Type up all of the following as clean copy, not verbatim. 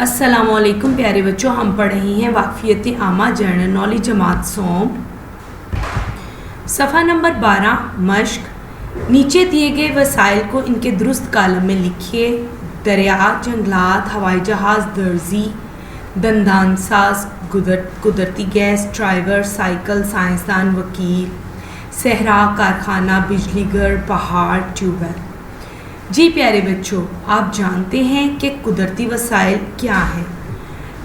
अस्सलाम वालेकुम प्यारे बच्चों, हम पढ़ रहे हैं वाक़फ़ियत आमा जनरल नॉलेज जमात सोम, सफ़ा नंबर 12 मश्क। नीचे दिए गए वसाइल को इनके दुरुस्त कालम में लिखिए। दरिया, जंगलात, हवाई जहाज़, दर्जी, दंदान साज, कुदरती गैस, ड्राइवर, साइकिल, साइंसदान, वकील, सहरा, कारखाना, बिजलीघर, पहाड़, ट्यूबवेल। जी प्यारे बच्चों, आप जानते हैं कि कुदरती वसाइल क्या हैं।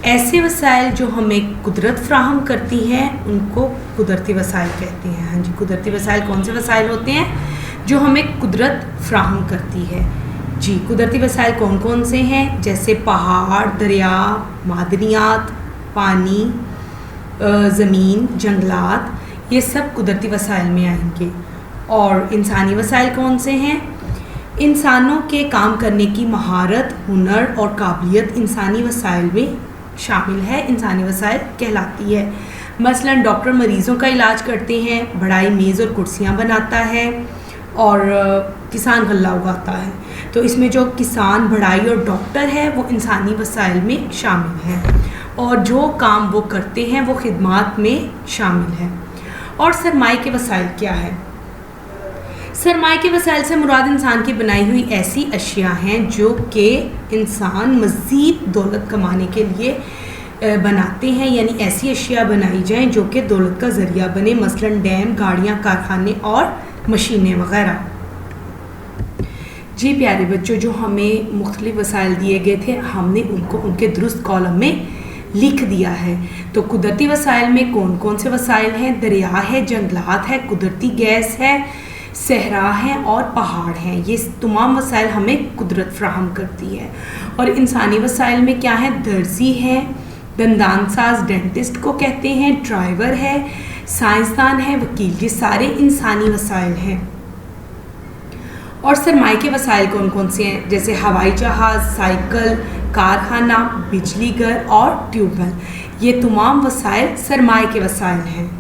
ऐसे वसाइल जो हमें कुदरत फ़राहम करती हैं उनको कुदरती वसाइल कहते हैं। हाँ जी, कुदरती वसाइल कौन से वसाइल होते हैं जो हमें कुदरत फ़राहम करती है। जी, कुदरती वसाइल कौन कौन से हैं, जैसे पहाड़, दरिया, मादनियात, पानी, ज़मीन, जंगलात, ये सब कुदरती वसाइल में आएंगे। और इंसानी वसाइल कौन से हैं? इंसानों के काम करने की महारत, हुनर और काबिलियत इंसानी वसाइल में शामिल है, इंसानी वसाइल कहलाती है। मसलन डॉक्टर मरीज़ों का इलाज करते हैं, बढ़ाई मेज़ और कुर्सियाँ बनाता है, और किसान गल्ला उगाता है। तो इसमें जो किसान, बढ़ाई और डॉक्टर है वो इंसानी वसाइल में शामिल हैं, और जो काम वो करते हैं वो खिदमात में शामिल है। और सरमाए के वसाइल क्या है? सरमाए के वसाइल से मुराद इंसान की बनाई हुई ऐसी अशिया हैं जो कि इंसान मज़ीद दौलत कमाने के लिए बनाते हैं, यानी ऐसी अशिया बनाई जाएं जो कि दौलत का ज़रिया बने, मसलन डैम, गाड़ियाँ, कारखाने और मशीनें वगैरह। जी प्यारे बच्चों, जो हमें मुख्तलिफ़ वसाइल दिए गए थे हमने उनको उनके दुरुस्त कॉलम में लिख दिया है। तो कुदरती वसाइल में कौन कौन से वसाइल हैं? दरिया है, जंगलात है, कुदरती गैस है, सहरा है और पहाड़ हैं। ये तमाम वसाइल हमें कुदरत फ़राहम करती है। और इंसानी वसाइल में क्या है? दर्जी है, दंदान साज डेंटिस्ट को कहते हैं, ड्राइवर है, साइंसदान है, वकील, ये सारे इंसानी वसाइल हैं। और सरमाए के वसाइल कौन कौन से हैं? जैसे हवाई जहाज़, साइकिल, कारखाना, बिजलीघर और ट्यूबवेल, ये तमाम वसाइल सरमाए के वसाइल हैं।